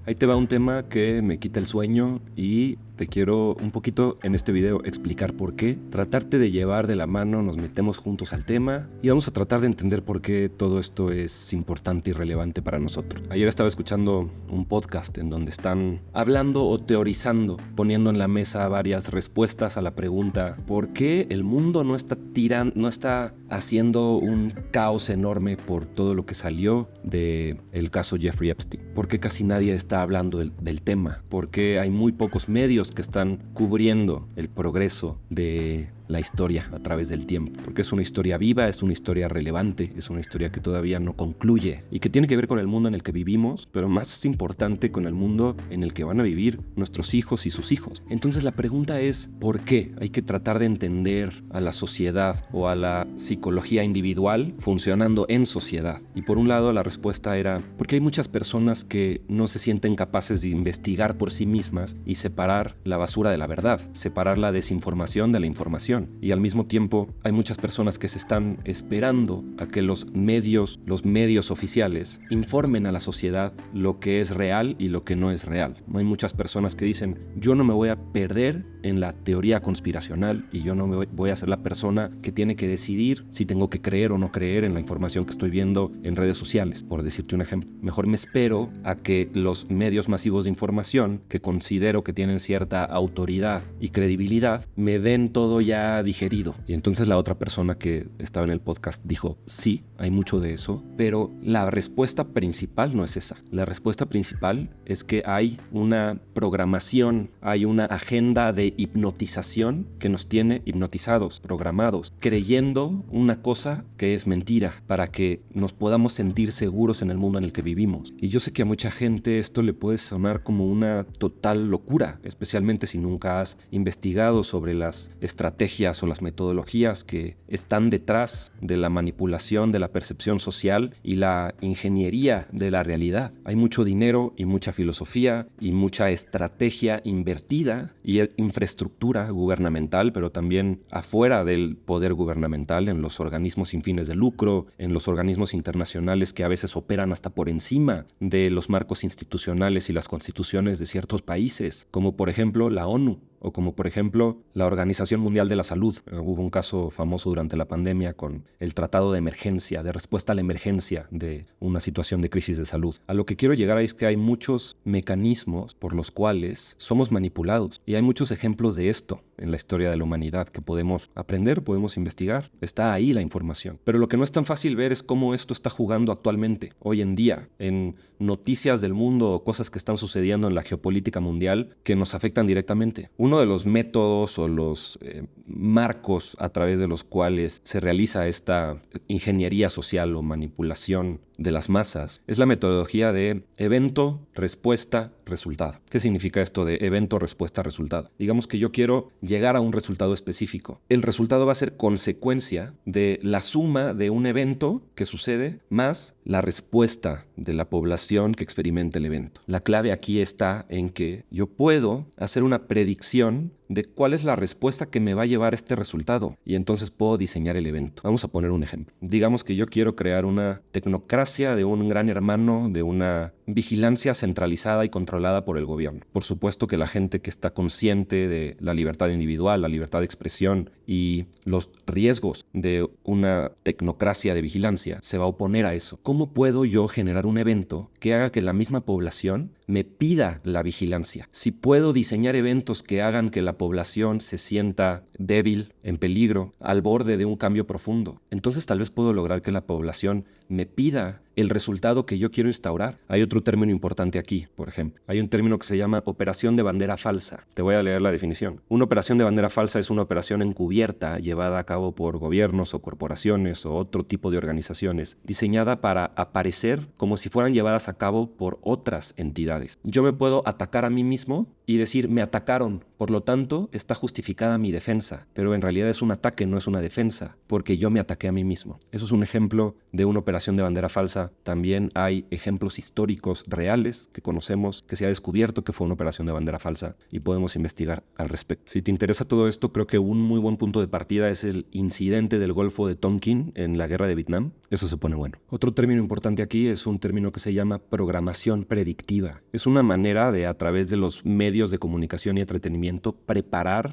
Ahí te va un tema que me quita el sueño y te quiero un poquito en este video explicar por qué, tratarte de llevar de la mano, nos metemos juntos al tema y vamos a tratar de entender por qué todo esto es importante y relevante para nosotros. Ayer estaba escuchando un podcast en donde están hablando o teorizando, poniendo en la mesa varias respuestas a la pregunta ¿por qué el mundo no está haciendo un caos enorme por todo lo que salió del caso Jeffrey Epstein? ¿Por qué casi nadie está hablando del tema? ¿Por qué hay muy pocos medios que están cubriendo el progreso de la historia a través del tiempo? Porque es una historia viva, es una historia relevante, es una historia que todavía no concluye y que tiene que ver con el mundo en el que vivimos, pero más importante con el mundo en el que van a vivir nuestros hijos y sus hijos. Entonces la pregunta es, ¿por qué hay que tratar de entender a la sociedad o a la psicología individual funcionando en sociedad? Y por un lado la respuesta era, porque hay muchas personas que no se sienten capaces de investigar por sí mismas y separar la basura de la verdad, separar la desinformación de la información. Y al mismo tiempo hay muchas personas que se están esperando a que los medios oficiales informen a la sociedad lo que es real y lo que no es real. Hay muchas personas que dicen, yo no me voy a perder en la teoría conspiracional y yo no me voy a ser la persona que tiene que decidir si tengo que creer o no creer en la información que estoy viendo en redes sociales, por decirte un ejemplo. Mejor me espero a que los medios masivos de información, que considero que tienen cierta autoridad y credibilidad, me den todo ya digerido. Y entonces la otra persona que estaba en el podcast dijo, sí, hay mucho de eso, pero la respuesta principal no es esa. La respuesta principal es que hay una programación, hay una agenda de hipnotización que nos tiene hipnotizados, programados, creyendo una cosa que es mentira para que nos podamos sentir seguros en el mundo en el que vivimos. Y yo sé que a mucha gente esto le puede sonar como una total locura, especialmente si nunca has investigado sobre las estrategias o las metodologías que están detrás de la manipulación de la percepción social y la ingeniería de la realidad. Hay mucho dinero y mucha filosofía y mucha estrategia invertida y infraestructura gubernamental, pero también afuera del poder gubernamental, en los organismos sin fines de lucro, en los organismos internacionales que a veces operan hasta por encima de los marcos institucionales y las constituciones de ciertos países, como por ejemplo la ONU. O como por ejemplo la Organización Mundial de la Salud. Hubo un caso famoso durante la pandemia con el tratado de emergencia, de respuesta a la emergencia de una situación de crisis de salud. A lo que quiero llegar es que hay muchos mecanismos por los cuales somos manipulados. Y hay muchos ejemplos de esto en la historia de la humanidad que podemos aprender, podemos investigar. Está ahí la información. Pero lo que no es tan fácil ver es cómo esto está jugando actualmente, hoy en día, en noticias del mundo o cosas que están sucediendo en la geopolítica mundial que nos afectan directamente. Uno de los métodos o los marcos a través de los cuales se realiza esta ingeniería social o manipulación de las masas es la metodología de evento, respuesta, resultado. ¿Qué significa esto de evento, respuesta, resultado? Digamos que yo quiero llegar a un resultado específico. El resultado va a ser consecuencia de la suma de un evento que sucede más la respuesta de la población que experimenta el evento. La clave aquí está en que yo puedo hacer una predicción de cuál es la respuesta que me va a llevar a este resultado y entonces puedo diseñar el evento. Vamos a poner un ejemplo. Digamos que yo quiero crear una tecnocracia de un gran hermano, de una vigilancia centralizada y controlada por el gobierno. Por supuesto que la gente que está consciente de la libertad individual, la libertad de expresión y los riesgos de una tecnocracia de vigilancia se va a oponer a eso. ¿Cómo puedo yo generar un evento que haga que la misma población me pida la vigilancia? Si puedo diseñar eventos que hagan que la población se sienta débil, en peligro, al borde de un cambio profundo, entonces tal vez puedo lograr que la población me pida el resultado que yo quiero instaurar. Hay otro término importante aquí, por ejemplo. Hay un término que se llama operación de bandera falsa. Te voy a leer la definición. Una operación de bandera falsa es una operación encubierta llevada a cabo por gobiernos o corporaciones o otro tipo de organizaciones, diseñada para aparecer como si fueran llevadas a cabo por otras entidades. Yo me puedo atacar a mí mismo y decir, me atacaron Por lo tanto, está justificada mi defensa, pero en realidad es un ataque, no es una defensa, porque yo me ataqué a mí mismo. Eso es un ejemplo de una operación de bandera falsa. También hay ejemplos históricos reales que conocemos, que se ha descubierto que fue una operación de bandera falsa y podemos investigar al respecto. Si te interesa todo esto, creo que un muy buen punto de partida es el incidente del Golfo de Tonkin en la guerra de Vietnam. Eso se pone bueno. Otro término importante aquí es un término que se llama programación predictiva. Es una manera de, a través de los medios de comunicación y entretenimiento,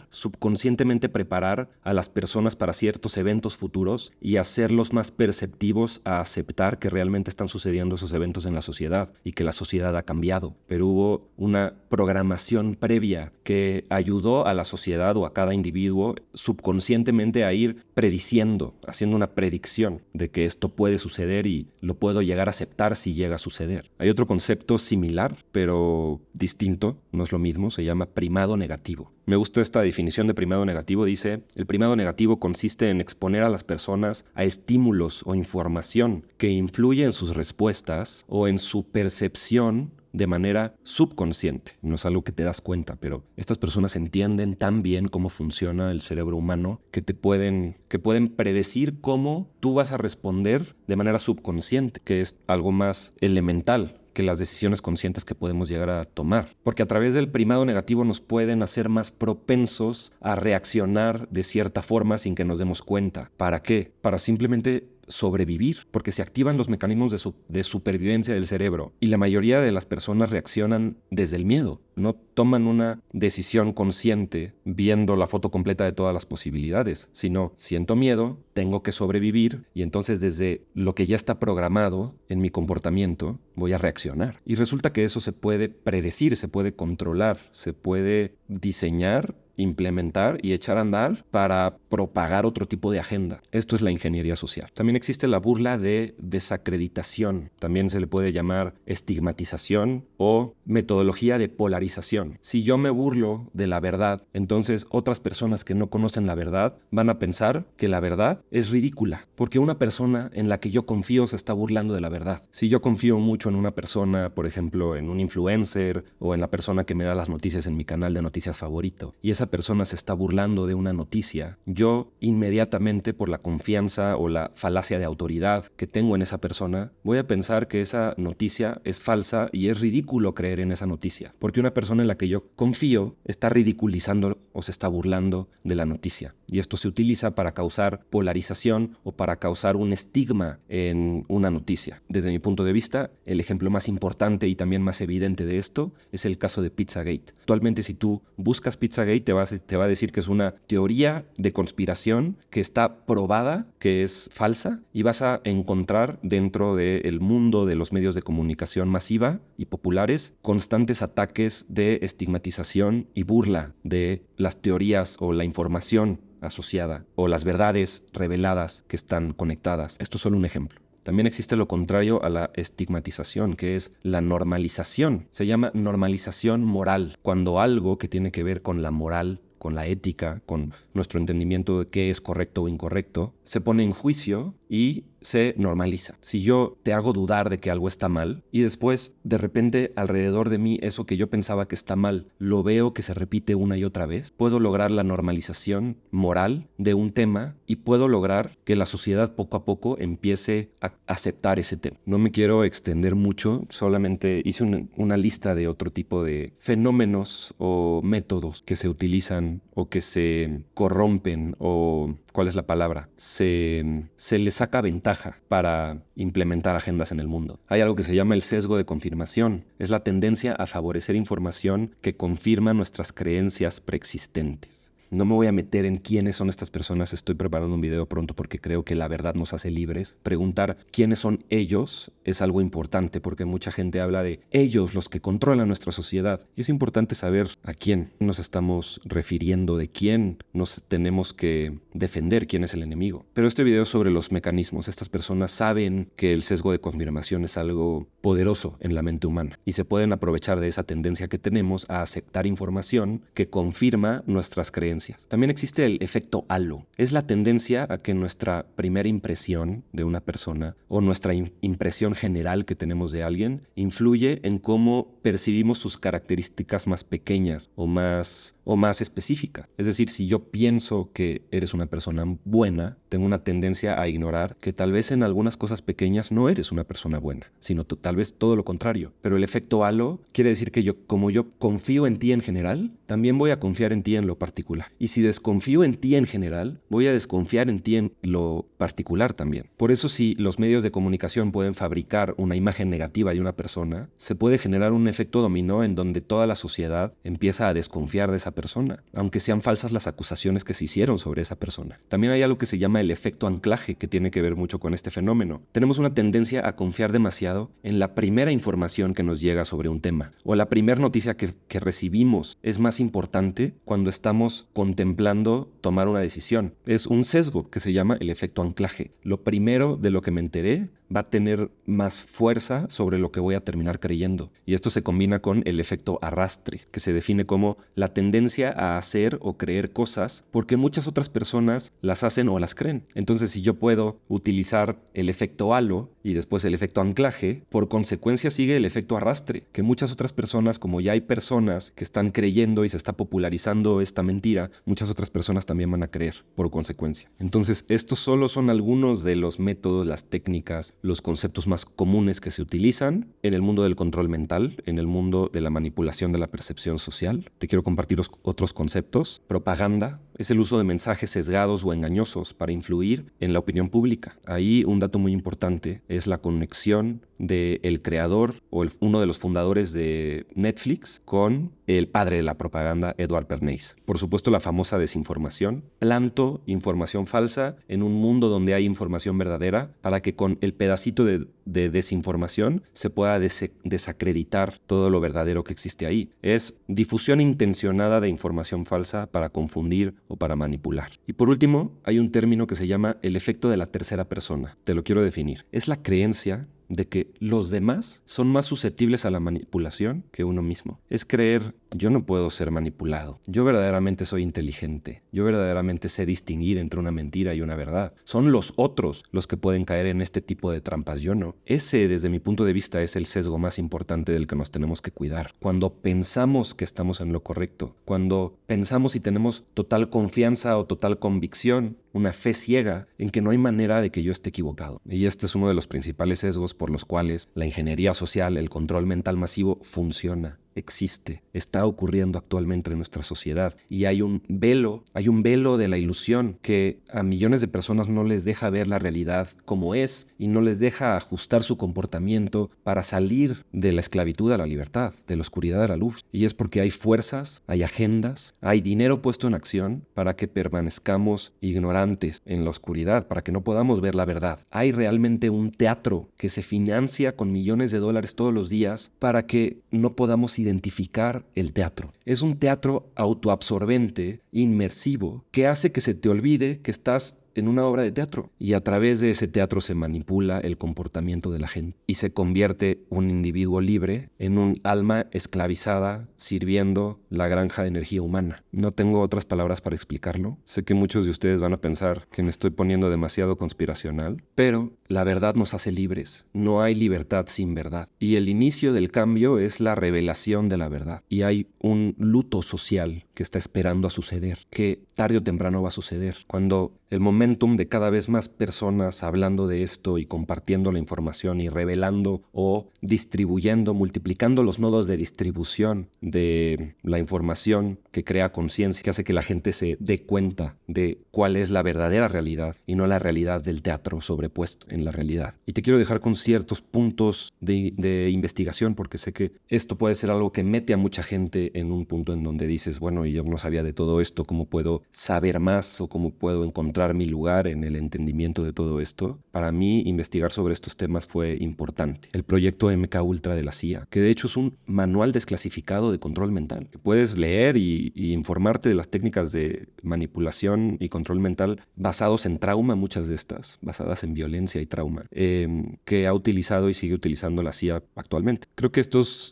subconscientemente preparar a las personas para ciertos eventos futuros y hacerlos más perceptivos a aceptar que realmente están sucediendo esos eventos en la sociedad y que la sociedad ha cambiado. Pero hubo una programación previa que ayudó a la sociedad o a cada individuo subconscientemente a ir prediciendo, haciendo una predicción de que esto puede suceder y lo puedo llegar a aceptar si llega a suceder. Hay otro concepto similar, pero distinto, no es lo mismo, se llama primado negativo. Me gusta esta definición de primado negativo. Dice, el primado negativo consiste en exponer a las personas a estímulos o información que influye en sus respuestas o en su percepción de manera subconsciente. No es algo que te das cuenta, pero estas personas entienden tan bien cómo funciona el cerebro humano que pueden predecir cómo tú vas a responder de manera subconsciente, que es algo más elemental que las decisiones conscientes que podemos llegar a tomar. Porque a través del primado negativo nos pueden hacer más propensos a reaccionar de cierta forma sin que nos demos cuenta. ¿Para qué? Para simplemente sobrevivir, porque se activan los mecanismos de supervivencia del cerebro y la mayoría de las personas reaccionan desde el miedo. No toman una decisión consciente viendo la foto completa de todas las posibilidades, sino siento miedo, tengo que sobrevivir y entonces desde lo que ya está programado en mi comportamiento voy a reaccionar. Y resulta que eso se puede predecir, se puede controlar, se puede diseñar, implementar y echar a andar para propagar otro tipo de agenda. Esto es la ingeniería social. También existe la burla de desacreditación. También se le puede llamar estigmatización o metodología de polarización. Si yo me burlo de la verdad, entonces otras personas que no conocen la verdad van a pensar que la verdad es ridícula, porque una persona en la que yo confío se está burlando de la verdad. Si yo confío mucho en una persona, por ejemplo, en un influencer o en la persona que me da las noticias en mi canal de noticias favorito, y esa persona se está burlando de una noticia, yo inmediatamente, por la confianza o la falacia de autoridad que tengo en esa persona, voy a pensar que esa noticia es falsa y es ridículo creer en esa noticia, porque una persona en la que yo confío está ridiculizando o se está burlando de la noticia. Y esto se utiliza para causar polarización o para causar un estigma en una noticia. Desde mi punto de vista, el ejemplo más importante y también más evidente de esto es el caso de Pizzagate. Actualmente, si tú buscas Pizzagate, te va a decir que es una teoría de conspiración que está probada, que es falsa, y vas a encontrar dentro del mundo de los medios de comunicación masiva y populares constantes ataques de estigmatización y burla de las teorías o la información asociada o las verdades reveladas que están conectadas. Esto es solo un ejemplo. También existe lo contrario a la estigmatización, que es la normalización. Se llama normalización moral, cuando algo que tiene que ver con la moral, con la ética, con nuestro entendimiento de qué es correcto o incorrecto, se pone en juicio y se normaliza. Si yo te hago dudar de que algo está mal y después de repente alrededor de mí eso que yo pensaba que está mal lo veo que se repite una y otra vez, puedo lograr la normalización moral de un tema y puedo lograr que la sociedad poco a poco empiece a aceptar ese tema. No me quiero extender mucho, solamente hice una lista de otro tipo de fenómenos o métodos que se utilizan o que se corrompen o ¿cuál es la palabra? Se les saca ventaja para implementar agendas en el mundo. Hay algo que se llama el sesgo de confirmación. Es la tendencia a favorecer información que confirma nuestras creencias preexistentes. No me voy a meter en quiénes son estas personas, estoy preparando un video pronto porque creo que la verdad nos hace libres. Preguntar quiénes son ellos es algo importante porque mucha gente habla de ellos, los que controlan nuestra sociedad. Y es importante saber a quién nos estamos refiriendo, de quién nos tenemos que defender, quién es el enemigo. Pero este video es sobre los mecanismos. Estas personas saben que el sesgo de confirmación es algo poderoso en la mente humana y se pueden aprovechar de esa tendencia que tenemos a aceptar información que confirma nuestras creencias creencias. También existe el efecto halo. Es la tendencia a que nuestra primera impresión de una persona o nuestra impresión general que tenemos de alguien influye en cómo percibimos sus características más pequeñas o más específicas. Es decir, si yo pienso que eres una persona buena, tengo una tendencia a ignorar que tal vez en algunas cosas pequeñas no eres una persona buena, sino tal vez todo lo contrario. Pero el efecto halo quiere decir que como yo confío en ti en general, también voy a confiar en ti en lo particular. Y si desconfío en ti en general, voy a desconfiar en ti en lo particular también. Por eso, si los medios de comunicación pueden fabricar una imagen negativa de una persona, se puede generar un efecto dominó en donde toda la sociedad empieza a desconfiar de esa persona, aunque sean falsas las acusaciones que se hicieron sobre esa persona. También hay algo que se llama el efecto anclaje, que tiene que ver mucho con este fenómeno. Tenemos una tendencia a confiar demasiado en la primera información que nos llega sobre un tema, o la primera noticia que recibimos es más importante cuando estamos contemplando tomar una decisión. Es un sesgo que se llama el efecto anclaje. Lo primero de lo que me enteré va a tener más fuerza sobre lo que voy a terminar creyendo. Y esto se combina con el efecto arrastre, que se define como la tendencia a hacer o creer cosas porque muchas otras personas las hacen o las creen. Entonces, si yo puedo utilizar el efecto halo y después el efecto anclaje, por consecuencia sigue el efecto arrastre, que muchas otras personas, como ya hay personas que están creyendo y se está popularizando esta mentira, muchas otras personas también van a creer por consecuencia. Entonces, estos solo son algunos de los métodos, las técnicas, los conceptos más comunes que se utilizan en el mundo del control mental, en el mundo de la manipulación de la percepción social. Te quiero compartir otros conceptos. Propaganda es el uso de mensajes sesgados o engañosos para influir en la opinión pública. Ahí un dato muy importante es la conexión del creador o uno de los fundadores de Netflix con el padre de la propaganda, Edward Bernays. Por supuesto, la famosa desinformación. Planto información falsa en un mundo donde hay información verdadera para que con el pedacito de desinformación se pueda desacreditar todo lo verdadero que existe ahí. Es difusión intencionada de información falsa para confundir o para manipular. Y por último, hay un término que se llama el efecto de la tercera persona. Te lo quiero definir. Es la creencia de que los demás son más susceptibles a la manipulación que uno mismo. Es creer, yo no puedo ser manipulado. Yo verdaderamente soy inteligente. Yo verdaderamente sé distinguir entre una mentira y una verdad. Son los otros los que pueden caer en este tipo de trampas, yo no. Ese, desde mi punto de vista, es el sesgo más importante del que nos tenemos que cuidar. Cuando pensamos que estamos en lo correcto, cuando pensamos y tenemos total confianza o total convicción, una fe ciega en que no hay manera de que yo esté equivocado. Y este es uno de los principales sesgos por los cuales la ingeniería social, el control mental masivo, funciona. Existe, está ocurriendo actualmente en nuestra sociedad y hay un velo de la ilusión que a millones de personas no les deja ver la realidad como es y no les deja ajustar su comportamiento para salir de la esclavitud a la libertad, de la oscuridad a la luz. Y es porque hay fuerzas, hay agendas, hay dinero puesto en acción para que permanezcamos ignorantes en la oscuridad, para que no podamos ver la verdad. Hay realmente un teatro que se financia con millones de dólares todos los días para que no podamos identificar el teatro. Es un teatro autoabsorbente, inmersivo, que hace que se te olvide que estás en una obra de teatro y a través de ese teatro se manipula el comportamiento de la gente y se convierte un individuo libre en un alma esclavizada sirviendo la granja de energía humana. No tengo otras palabras para explicarlo. Sé que muchos de ustedes van a pensar que me estoy poniendo demasiado conspiracional, pero la verdad nos hace libres. No hay libertad sin verdad. Y el inicio del cambio es la revelación de la verdad. Y hay un luto social que está esperando a suceder, que tarde o temprano va a suceder. Cuando el momentum de cada vez más personas hablando de esto y compartiendo la información y revelando o distribuyendo, multiplicando los nodos de distribución de la información que crea conciencia, que hace que la gente se dé cuenta de cuál es la verdadera realidad y no la realidad del teatro sobrepuesto en la realidad. Y te quiero dejar con ciertos puntos de investigación porque sé que esto puede ser algo que mete a mucha gente en un punto en donde dices, bueno, yo no sabía de todo esto, ¿cómo puedo saber más o cómo puedo encontrar encontrar mi lugar en el entendimiento de todo esto, para mí investigar sobre estos temas fue importante. El proyecto MK Ultra de la CIA, que de hecho es un manual desclasificado de control mental, que puedes leer y informarte de las técnicas de manipulación y control mental basados en trauma, muchas de estas, basadas en violencia y trauma, que ha utilizado y sigue utilizando la CIA actualmente. Creo que estos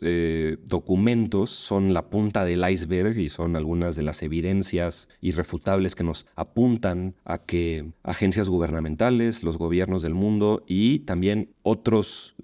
documentos son la punta del iceberg y son algunas de las evidencias irrefutables que nos apuntan a que agencias gubernamentales, los gobiernos del mundo y también otros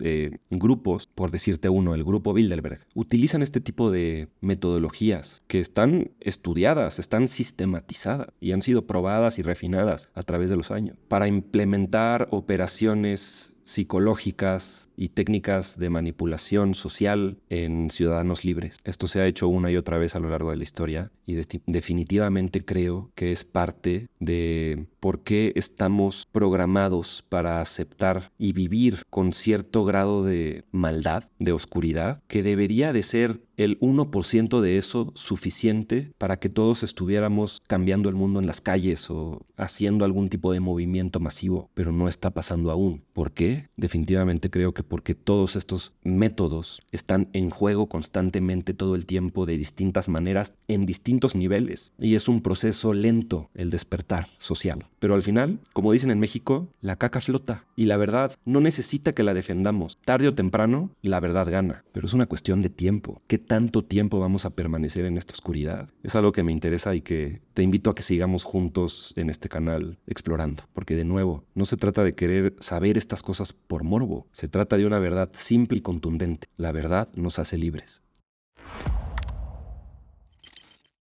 grupos, por decirte uno, el grupo Bilderberg, utilizan este tipo de metodologías que están estudiadas, están sistematizadas y han sido probadas y refinadas a través de los años para implementar operaciones psicológicas y técnicas de manipulación social en ciudadanos libres. Esto se ha hecho una y otra vez a lo largo de la historia y definitivamente creo que es parte de por qué estamos programados para aceptar y vivir con cierto grado de maldad, de oscuridad, que debería de ser el 1% de eso suficiente para que todos estuviéramos cambiando el mundo en las calles o haciendo algún tipo de movimiento masivo, pero no está pasando aún. ¿Por qué? Definitivamente creo que porque todos estos métodos están en juego constantemente todo el tiempo de distintas maneras en distintos niveles y es un proceso lento el despertar social. Pero al final, como dicen en México, la caca flota y la verdad no necesita que la defendamos. Tarde o temprano, la verdad gana, pero es una cuestión de tiempo. ¿Qué tanto tiempo vamos a permanecer en esta oscuridad? Es algo que me interesa y que te invito a que sigamos juntos en este canal explorando, porque de nuevo, no se trata de querer saber estas cosas por morbo, se trata de una verdad simple y contundente. La verdad nos hace libres.